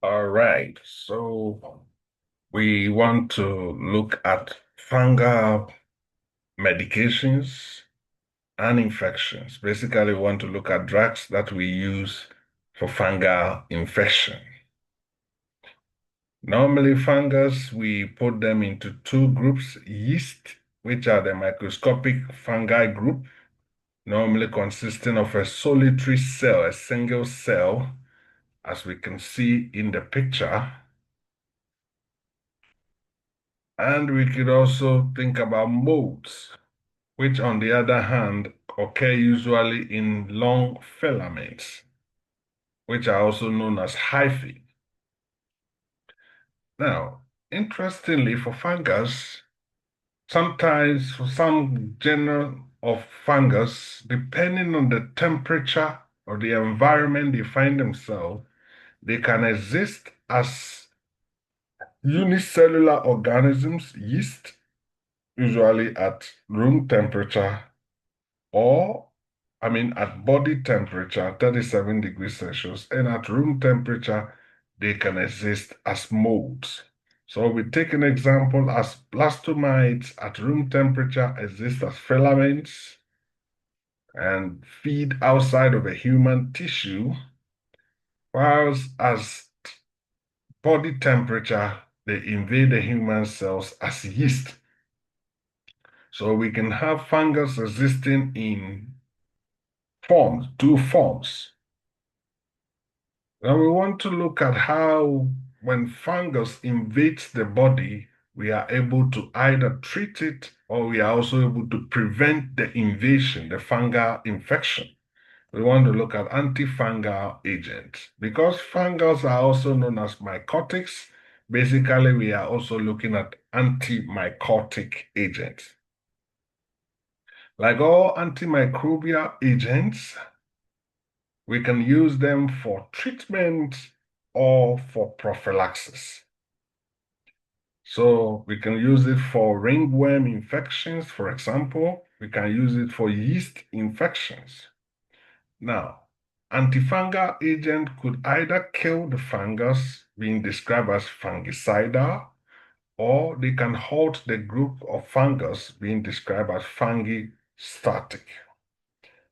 All right, so we want to look at fungal medications and infections. Basically, we want to look at drugs that we use for fungal infection. Normally, fungus, we put them into two groups, yeast, which are the microscopic fungi group, normally consisting of a solitary cell, a single cell, as we can see in the picture. And we could also think about molds, which on the other hand occur usually in long filaments, which are also known as hyphae. Now, interestingly, for fungus, sometimes for some genera of fungus, depending on the temperature or the environment they find themselves, they can exist as unicellular organisms, yeast, usually at room temperature, or at body temperature, 37 degrees Celsius, and at room temperature, they can exist as molds. So we take an example as blastomides at room temperature exist as filaments and feed outside of a human tissue, whilst as body temperature, they invade the human cells as yeast. So we can have fungus existing in two forms. Now we want to look at how when fungus invades the body, we are able to either treat it or we are also able to prevent the invasion, the fungal infection. We want to look at antifungal agents. Because fungals are also known as mycotics, basically we are also looking at antimycotic agents. Like all antimicrobial agents, we can use them for treatment or for prophylaxis. So we can use it for ringworm infections, for example. We can use it for yeast infections. Now, antifungal agent could either kill the fungus, being described as fungicidal, or they can halt the group of fungus, being described as fungistatic.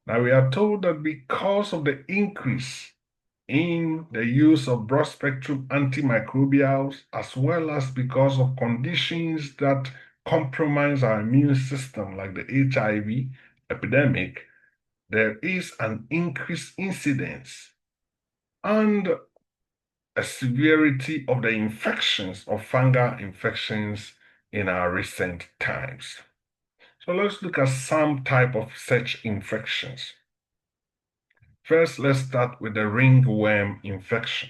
Now, we are told that because of the increase in the use of broad spectrum antimicrobials, as well as because of conditions that compromise our immune system, like the HIV epidemic, there is an increased incidence and a severity of the infections of fungal infections in our recent times. So let's look at some type of such infections. First, let's start with the ringworm infection.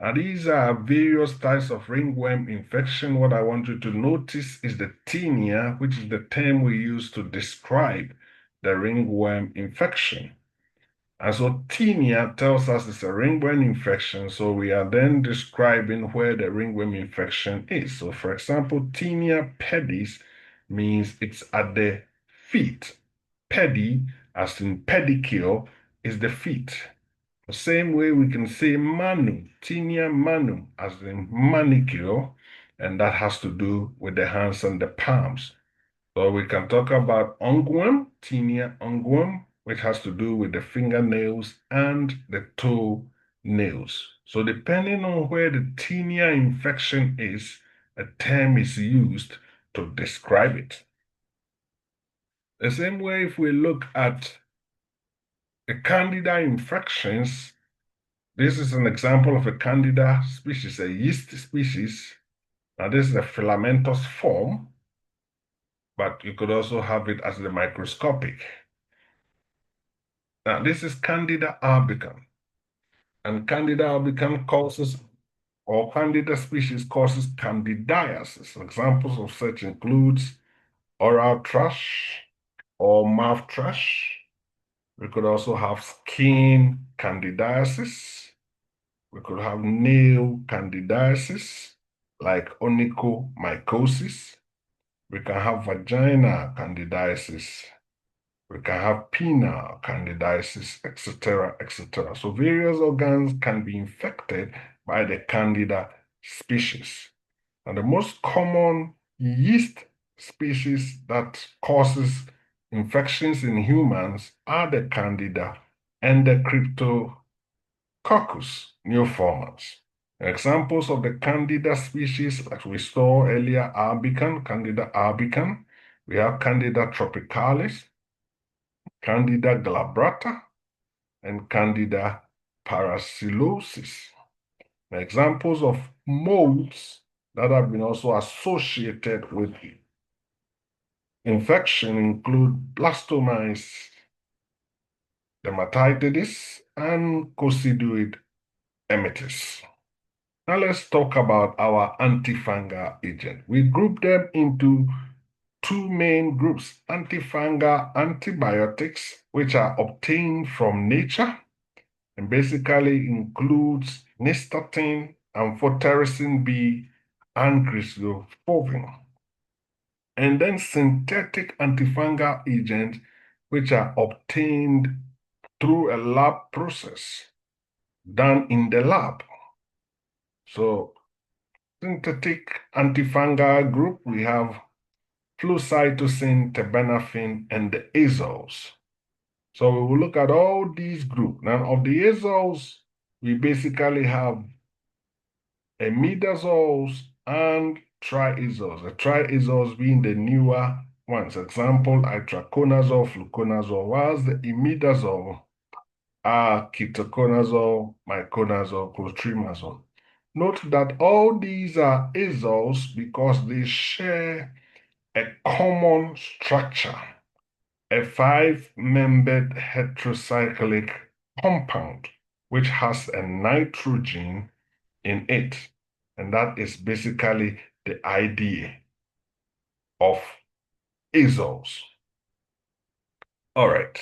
Now, these are various types of ringworm infection. What I want you to notice is the tinea, which is the term we use to describe the ringworm infection. And so tinea tells us it's a ringworm infection. So we are then describing where the ringworm infection is. So for example, tinea pedis means it's at the feet. Pedi, as in pedicure, is the feet. The same way we can say manu, tinea manu, as in manicure, and that has to do with the hands and the palms. So we can talk about unguent, tinea unguent, which has to do with the fingernails and the toe nails. So depending on where the tinea infection is, a term is used to describe it. The same way if we look at the candida infections, this is an example of a candida species, a yeast species. Now this is a filamentous form, but you could also have it as the microscopic. Now, this is Candida albicans, and Candida albicans causes, or Candida species causes candidiasis. Examples of such includes oral thrush or mouth thrush. We could also have skin candidiasis. We could have nail candidiasis, like onychomycosis. We can have vaginal candidiasis. We can have penile candidiasis, etc., etc. So various organs can be infected by the Candida species. And the most common yeast species that causes infections in humans are the Candida and the Cryptococcus neoformans. Examples of the Candida species, as we saw earlier, Candida albicans. We have Candida tropicalis, Candida glabrata, and Candida parasilosis. Examples of molds that have been also associated with infection include Blastomyces dermatitis and Coccidioid emitis. Now let's talk about our antifungal agent. We group them into two main groups: antifungal antibiotics, which are obtained from nature and basically includes nystatin, amphotericin B, and cresofovin. And then synthetic antifungal agents, which are obtained through a lab process done in the lab. So synthetic antifungal group, we have flucytosine, terbinafine, and the azoles. So we will look at all these groups. Now, of the azoles, we basically have imidazoles and triazoles. The triazoles being the newer ones. Example, itraconazole, fluconazole, whilst the imidazole are ketoconazole, miconazole, clotrimazole. Note that all these are azoles because they share a common structure, a five-membered heterocyclic compound, which has a nitrogen in it. And that is basically the idea of azoles. All right.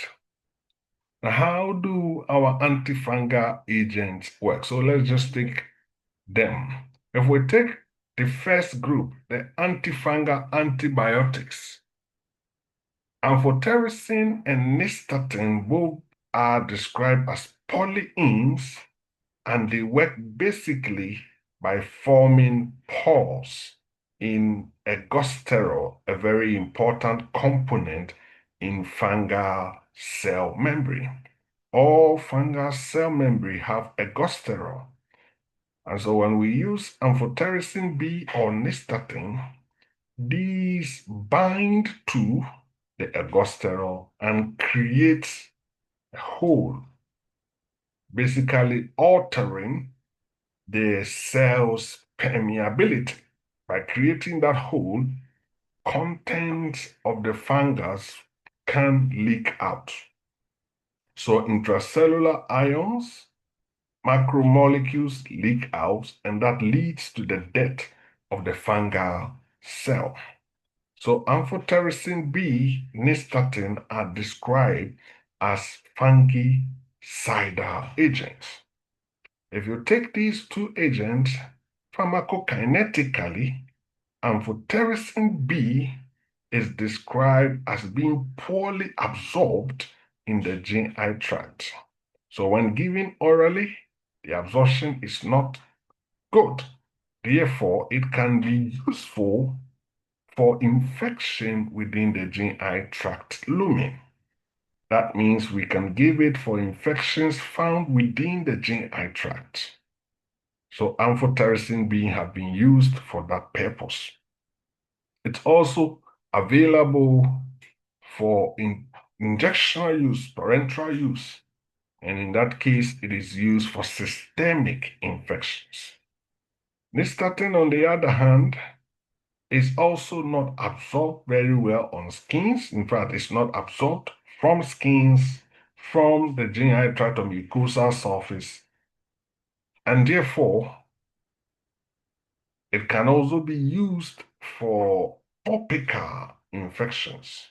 Now, how do our antifungal agents work? So let's just take them. If we take the first group, the antifungal antibiotics, amphotericin and nystatin both are described as polyenes, and they work basically by forming pores in ergosterol, a very important component in fungal cell membrane. All fungal cell membrane have ergosterol. And so when we use amphotericin B or nystatin, these bind to the ergosterol and create a hole, basically altering the cell's permeability. By creating that hole, content of the fungus can leak out. So intracellular ions, macromolecules leak out, and that leads to the death of the fungal cell. So amphotericin B, nystatin are described as fungicidal agents. If you take these two agents pharmacokinetically, amphotericin B is described as being poorly absorbed in the GI tract. So when given orally, the absorption is not good. Therefore, it can be useful for infection within the GI tract lumen. That means we can give it for infections found within the GI tract. So amphotericin B have been used for that purpose. It's also available for injectional use, parenteral use, and in that case, it is used for systemic infections. Nystatin, on the other hand, is also not absorbed very well on skins. In fact, it's not absorbed from skins, from the GI tract or mucosal surface, and therefore, it can also be used for topical infections.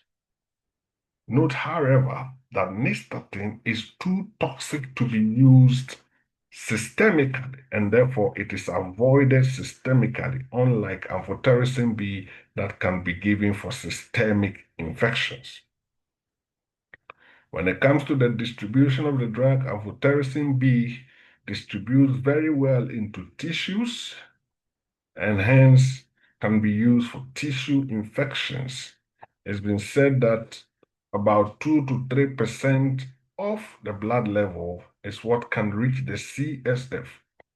Note, however, that nystatin is too toxic to be used systemically, and therefore it is avoided systemically, unlike amphotericin B that can be given for systemic infections. When it comes to the distribution of the drug, amphotericin B distributes very well into tissues and hence can be used for tissue infections. It's been said that about 2 to 3% of the blood level is what can reach the CSF,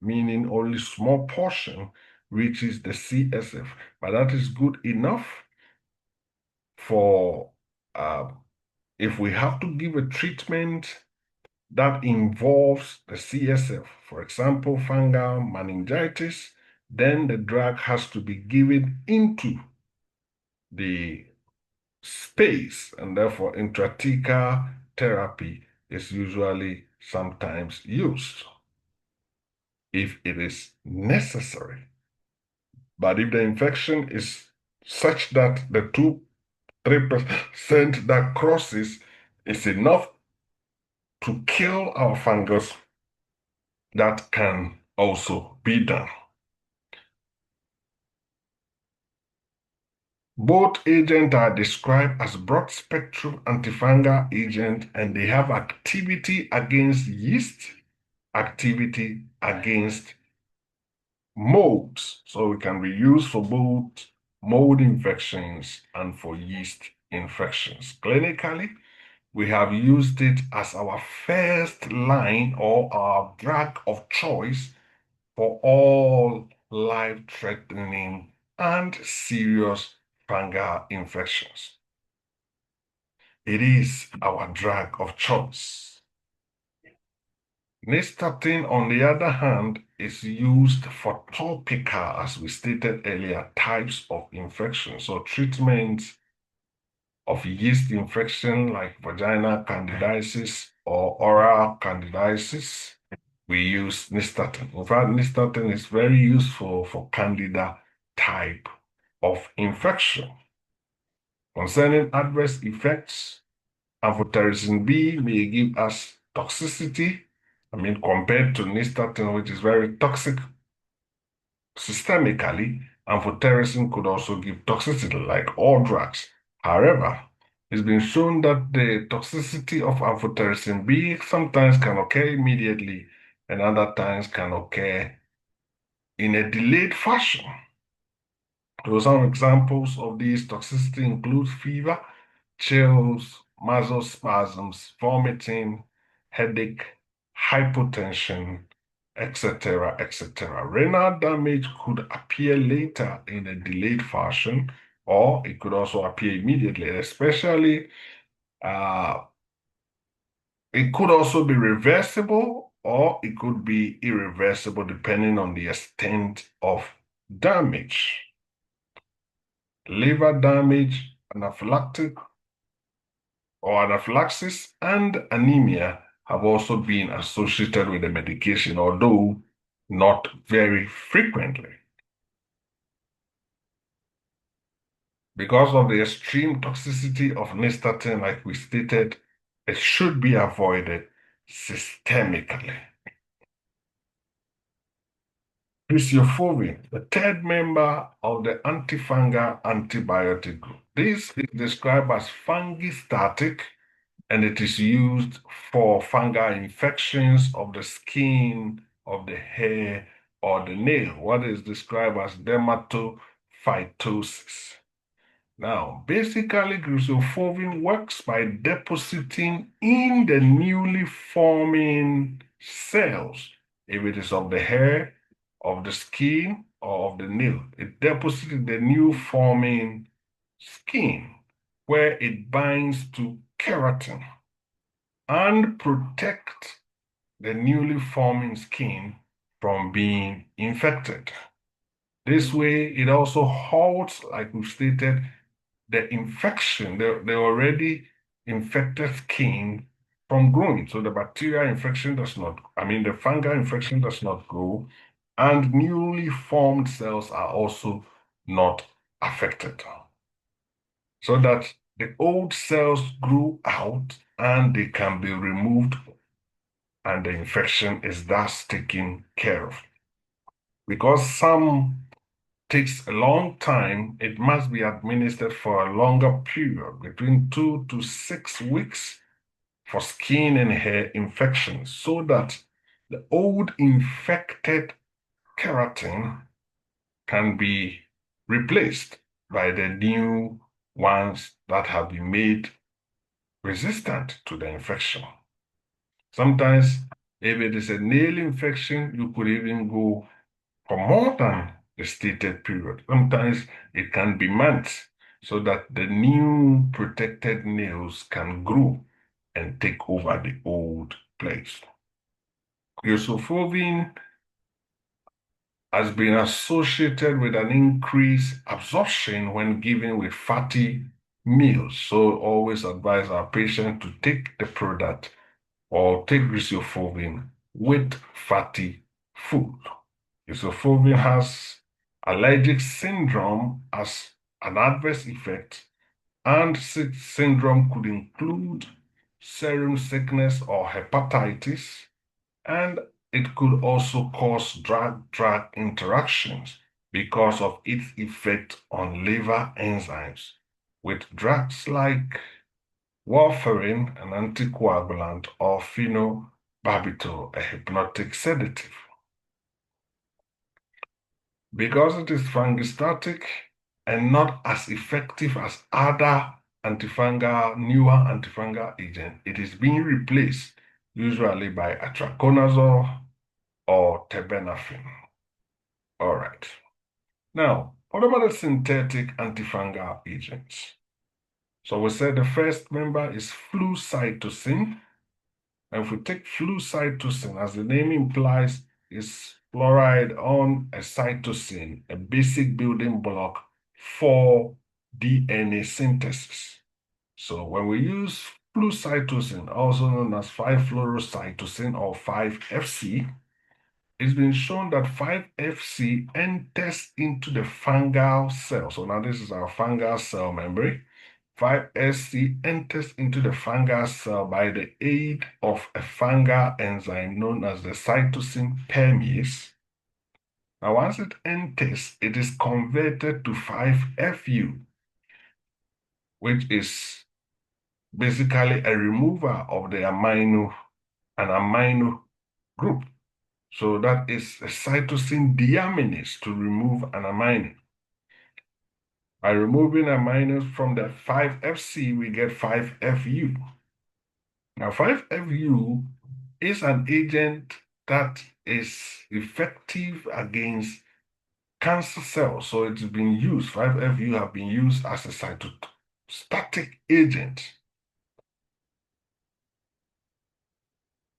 meaning only small portion reaches the CSF. But that is good enough for if we have to give a treatment that involves the CSF, for example, fungal meningitis, then the drug has to be given into the space, and therefore intrathecal therapy is usually sometimes used if it is necessary. But if the infection is such that the 2-3% that crosses is enough to kill our fungus, that can also be done. Both agents are described as broad-spectrum antifungal agents, and they have activity against yeast, activity against molds. So it can be used for both mold infections and for yeast infections. Clinically, we have used it as our first line or our drug of choice for all life-threatening and serious fungal infections. It is our drug of choice. Nystatin, on the other hand, is used for topical, as we stated earlier, types of infections. So treatment of yeast infection like vaginal candidiasis or oral candidiasis, we use nystatin. In fact, nystatin is very useful for candida type of infection. Concerning adverse effects, amphotericin B may give us toxicity. Compared to nystatin, which is very toxic systemically, amphotericin could also give toxicity like all drugs. However, it's been shown that the toxicity of amphotericin B sometimes can occur immediately and other times can occur in a delayed fashion. So some examples of these toxicity include fever, chills, muscle spasms, vomiting, headache, hypotension, etc., etc. Renal damage could appear later in a delayed fashion, or it could also appear immediately, especially it could also be reversible or it could be irreversible depending on the extent of damage. Liver damage, anaphylactic or anaphylaxis, and anemia have also been associated with the medication, although not very frequently. Because of the extreme toxicity of nystatin, like we stated, it should be avoided systemically. Cruciofovin, the third member of the antifungal antibiotic group. This is described as fungistatic, and it is used for fungal infections of the skin, of the hair, or the nail, what is described as dermatophytosis. Now, basically, cruciofovin works by depositing in the newly forming cells, if it is of the hair, of the skin, or of the nail. It deposits in the new forming skin where it binds to keratin and protect the newly forming skin from being infected. This way, it also halts, like we stated, the infection, the already infected skin from growing. So the bacterial infection does not, the fungal infection does not grow, and newly formed cells are also not affected. So that the old cells grow out and they can be removed and the infection is thus taken care of. Because some takes a long time, it must be administered for a longer period, between 2 to 6 weeks for skin and hair infections, so that The old infected keratin can be replaced by the new ones that have been made resistant to the infection. Sometimes, if it is a nail infection, you could even go for more than the stated period. Sometimes it can be months so that the new protected nails can grow and take over the old place. Isofovin has been associated with an increased absorption when given with fatty meals. So always advise our patient to take the product or take rhizophobin with fatty food. Rhizophobin has allergic syndrome as an adverse effect, and syndrome could include serum sickness or hepatitis, and it could also cause drug-drug interactions because of its effect on liver enzymes, with drugs like warfarin, an anticoagulant, or phenobarbital, a hypnotic sedative. Because it is fungistatic and not as effective as other newer antifungal agents, it is being replaced usually by atraconazole or terbinafine. All right. Now, what about the synthetic antifungal agents? So we said the first member is flucytosine. And if we take flucytosine, as the name implies, is fluoride on a cytosine, a basic building block for DNA synthesis. So when we use flucytosine, also known as 5-fluorocytosine or 5-FC, it's been shown that 5-FC enters into the fungal cell. So now this is our fungal cell membrane. 5-FC enters into the fungal cell by the aid of a fungal enzyme known as the cytosine permease. Now, once it enters, it is converted to 5-FU, which is basically a remover of the an amino group. So that is a cytosine deaminase to remove an amino. By removing aminos from the 5-FC, we get 5-FU. Now, 5-FU is an agent that is effective against cancer cells. So it's been used, 5-FU have been used as a cytostatic agent.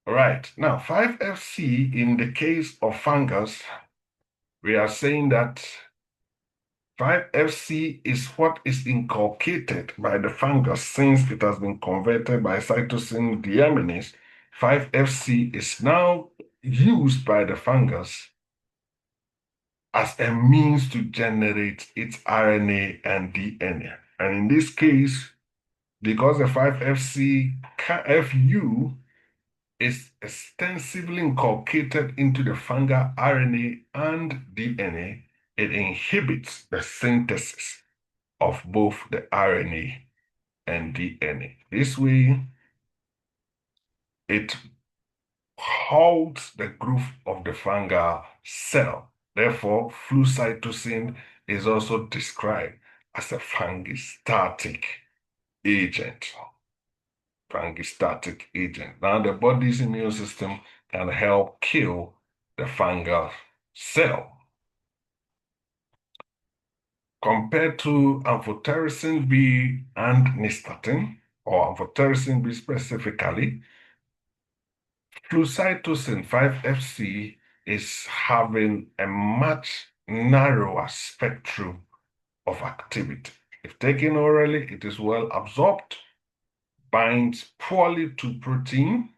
All right, now 5-FC in the case of fungus, we are saying that 5-FC is what is inculcated by the fungus since it has been converted by cytosine deaminase. 5-FC is now used by the fungus as a means to generate its RNA and DNA. And in this case, because the 5-FC FU is extensively inculcated into the fungal RNA and DNA, it inhibits the synthesis of both the RNA and DNA. This way, it halts the growth of the fungal cell. Therefore, flucytosine is also described as a fungistatic agent. Fungistatic agent. Now, the body's immune system can help kill the fungal cell. Compared to amphotericin B and nystatin, or amphotericin B specifically, flucytosine 5-FC is having a much narrower spectrum of activity. If taken orally, it is well absorbed, binds poorly to protein,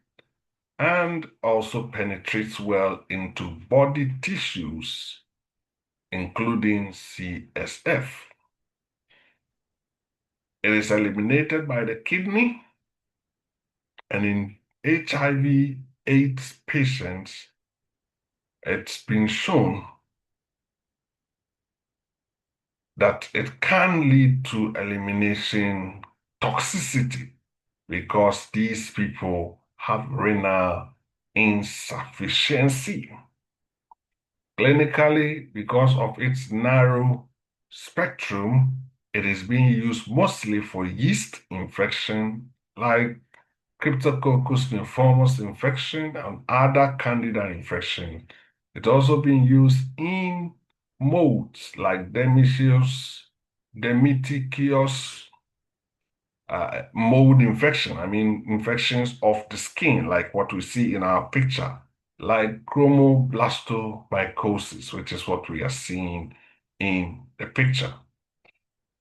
and also penetrates well into body tissues, including CSF. It is eliminated by the kidney, and in HIV/AIDS patients, it's been shown that it can lead to elimination toxicity because these people have renal insufficiency. Clinically, because of its narrow spectrum, it is being used mostly for yeast infection like Cryptococcus pneumonitis infection and other candida infection. It's also being used in molds like Demitichious mold infection. I mean, infections of the skin, like what we see in our picture, like chromoblastomycosis, which is what we are seeing in the picture.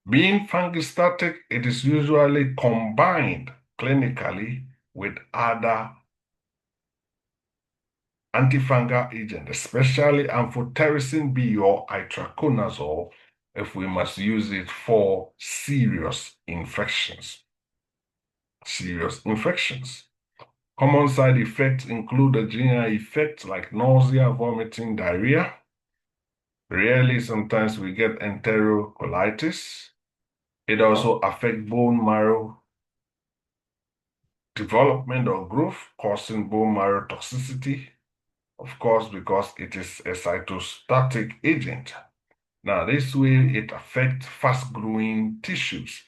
Being fungistatic, it is usually combined clinically with other antifungal agents, especially amphotericin B or itraconazole, if we must use it for serious infections. Serious infections. Common side effects include the general effects like nausea, vomiting, diarrhea. Rarely, sometimes we get enterocolitis. It also affects bone marrow development or growth, causing bone marrow toxicity, of course, because it is a cytostatic agent. Now, this way it affects fast-growing tissues.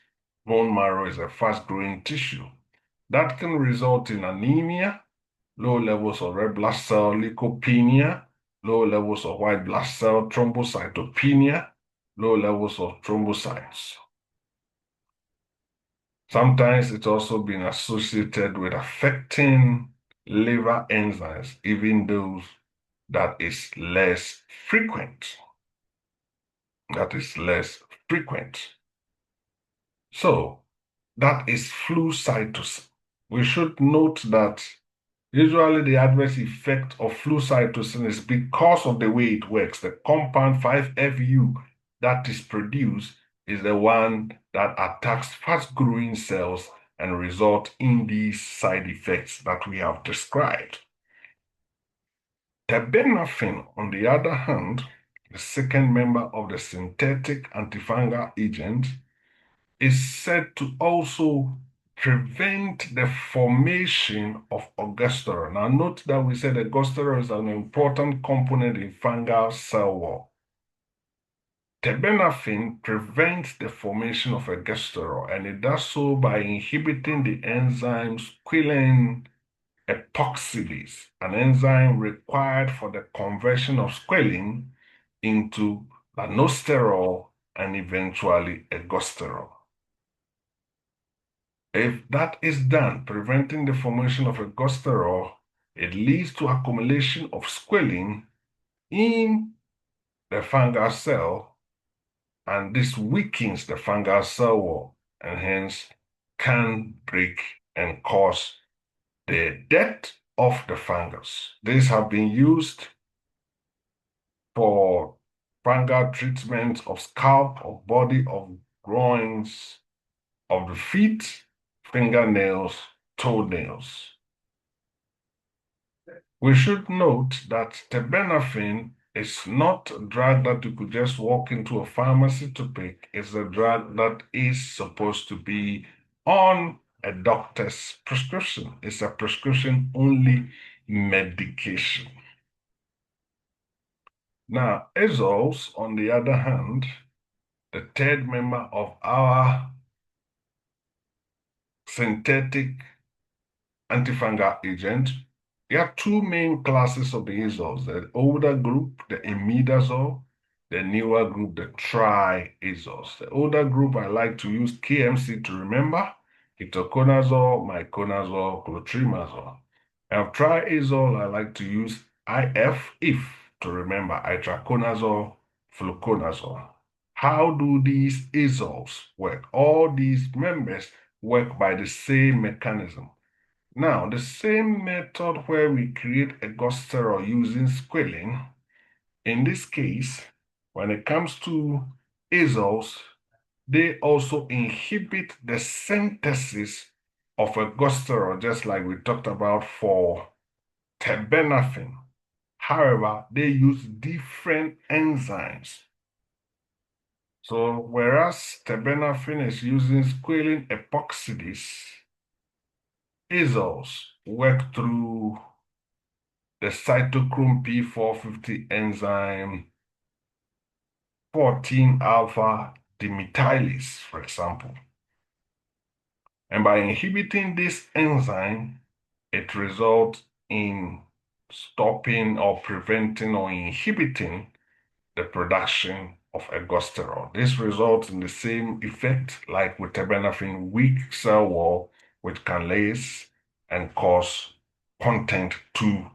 Bone marrow is a fast-growing tissue. That can result in anemia, low levels of red blood cell leukopenia, low levels of white blood cell thrombocytopenia, low levels of thrombocytes. Sometimes it's also been associated with affecting liver enzymes, even those that is less frequent. That is less frequent. So that is flu cytosine. We should note that usually the adverse effect of flu cytosine is because of the way it works. The compound 5-FU that is produced is the one that attacks fast-growing cells and result in these side effects that we have described. Terbinafine, on the other hand, the second member of the synthetic antifungal agent, is said to also prevent the formation of ergosterol. Now, note that we said ergosterol is an important component in fungal cell wall. Terbinafine prevents the formation of ergosterol, and it does so by inhibiting the enzyme squalene epoxidase, an enzyme required for the conversion of squalene into lanosterol and eventually ergosterol. If that is done, preventing the formation of ergosterol, it leads to accumulation of squalene in the fungal cell, and this weakens the fungal cell wall and hence can break and cause the death of the fungus. These have been used for fungal treatment of scalp, of body, of groins, of the feet, fingernails, toenails. We should note that terbinafine is not a drug that you could just walk into a pharmacy to pick. It's a drug that is supposed to be on a doctor's prescription. It's a prescription-only medication. Now, azoles, on the other hand, the third member of our synthetic antifungal agent, there are two main classes of the azoles, the older group, the imidazole, the newer group, the triazoles. The older group, I like to use KMC to remember, ketoconazole, miconazole, clotrimazole. And triazole, I like to use if to remember, itraconazole, fluconazole. How do these azoles work? All these members work by the same mechanism. Now, the same method where we create ergosterol using squalene, in this case, when it comes to azoles, they also inhibit the synthesis of ergosterol, just like we talked about for terbinafine. However, they use different enzymes. So, whereas terbinafine is using squalene epoxidase, azoles work through the cytochrome P450 enzyme 14 alpha demethylase, for example. And by inhibiting this enzyme, it results in stopping or preventing or inhibiting the production of ergosterol. This results in the same effect like with terbinafine, weak cell wall, which can lase and cause content to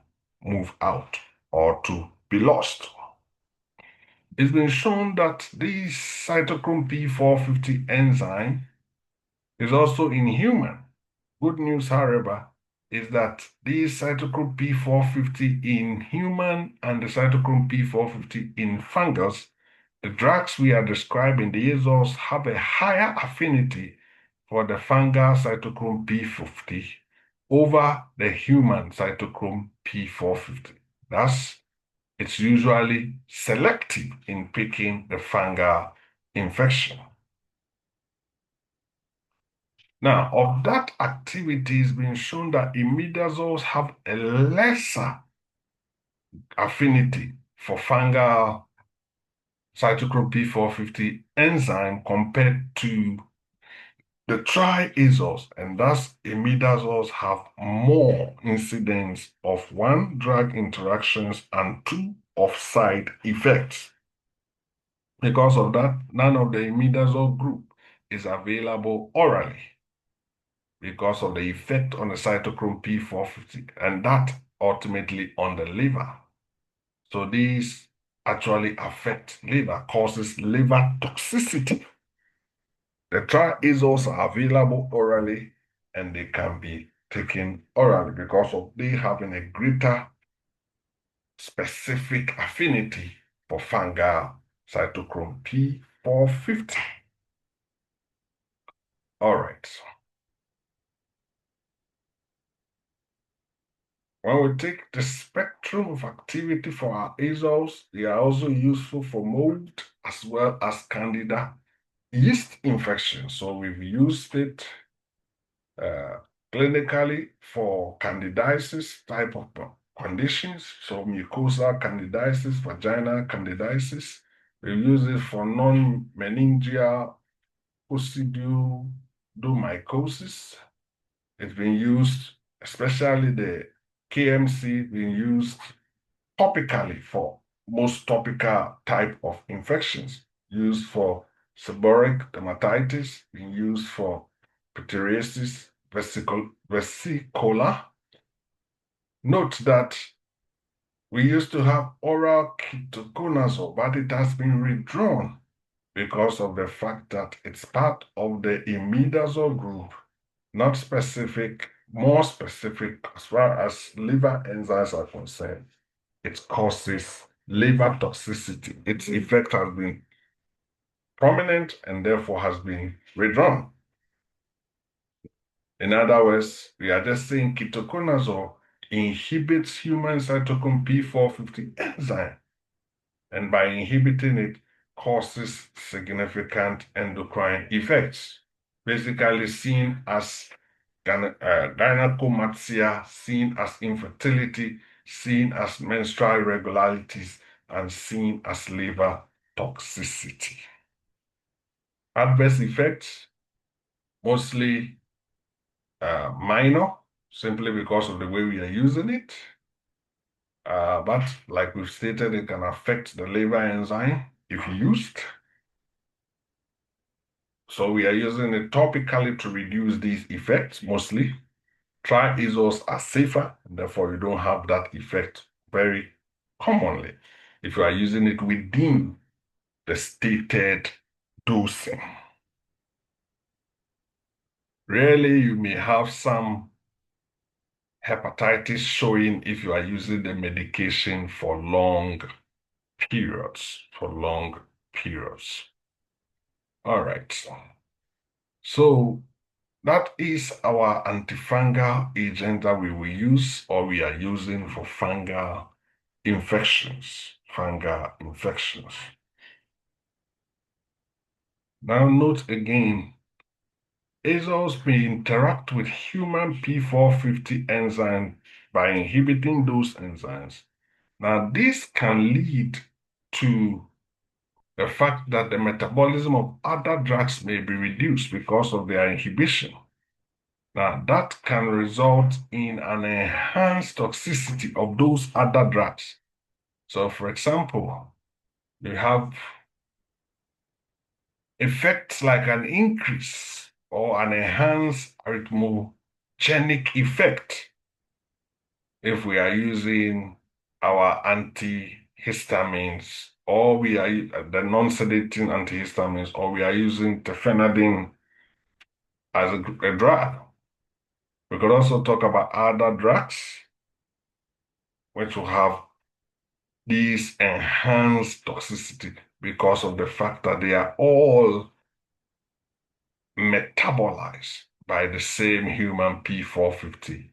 move out or to be lost. It's been shown that this cytochrome P450 enzyme is also in human. Good news, however, is that this cytochrome P450 in human and the cytochrome P450 in fungus, the drugs we are describing, the azoles, have a higher affinity for the fungal cytochrome P50 over the human cytochrome P450. Thus, it's usually selective in picking the fungal infection. Now, of that activity, it's been shown that imidazoles have a lesser affinity for fungal cytochrome P450 enzyme compared to the triazoles, and thus imidazoles have more incidence of one, drug interactions, and two, of side effects. Because of that, none of the imidazole group is available orally because of the effect on the cytochrome P450 and that ultimately on the liver. So these actually affect liver, causes liver toxicity. The triazoles are available orally and they can be taken orally because of they having a greater specific affinity for fungal cytochrome P450. All right. When we take the spectrum of activity for our azoles, they are also useful for mold as well as candida yeast infection. So we've used it clinically for candidiasis type of conditions. So mucosal candidiasis, vaginal candidiasis. We use it for non-meningeal coccidioidomycosis. It's been used, especially the KMC, being used topically for most topical type of infections, used for seborrheic dermatitis, being used for pityriasis vesicola. Note that we used to have oral ketoconazole, but it has been withdrawn because of the fact that it's part of the imidazole group, not specific, more specific as far as liver enzymes are concerned. It causes liver toxicity. Its effect has been prominent and therefore has been withdrawn. In other words, we are just saying ketoconazole inhibits human cytochrome P450 enzyme, and by inhibiting it, causes significant endocrine effects, basically seen as gynecomastia, seen as infertility, seen as menstrual irregularities, and seen as liver toxicity. Adverse effects, mostly minor, simply because of the way we are using it. But like we've stated, it can affect the liver enzyme if used. So we are using it topically to reduce these effects mostly. Triazoles are safer, and therefore you don't have that effect very commonly if you are using it within the stated dosing. Rarely you may have some hepatitis showing if you are using the medication for long periods, All right. So that is our antifungal agent that we will use or we are using for fungal infections. Now note again, azoles may interact with human P450 enzyme by inhibiting those enzymes. Now, this can lead to the fact that the metabolism of other drugs may be reduced because of their inhibition. Now, that can result in an enhanced toxicity of those other drugs. So, for example, you have effects like an increase or an enhanced arrhythmogenic effect if we are using our antihistamines, or we are the non-sedating antihistamines, or we are using tefenadine as a drug. We could also talk about other drugs which will have this enhanced toxicity because of the fact that they are all metabolized by the same human P450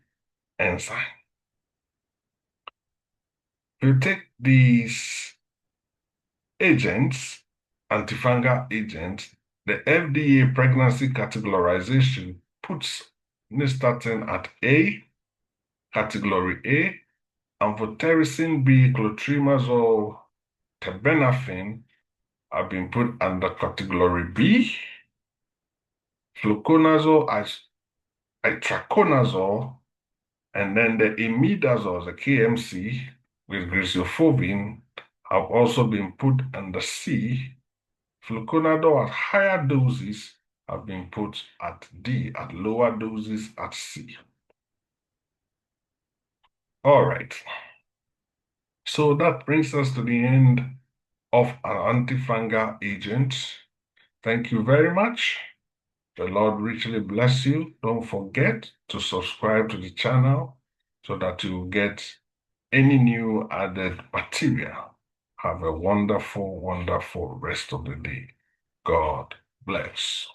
enzyme. You take these agents, antifungal agents, the FDA pregnancy categorization puts nystatin at A, category A, amphotericin B, clotrimazole, terbinafine have been put under category B, fluconazole, itraconazole, and then the imidazoles, the KMC, with griseofovin have also been put under C. Fluconazole at higher doses have been put at D, at lower doses at C. All right. So that brings us to the end of an antifungal agent. Thank you very much. The Lord richly bless you. Don't forget to subscribe to the channel so that you get any new added material. Have a wonderful, wonderful rest of the day. God bless.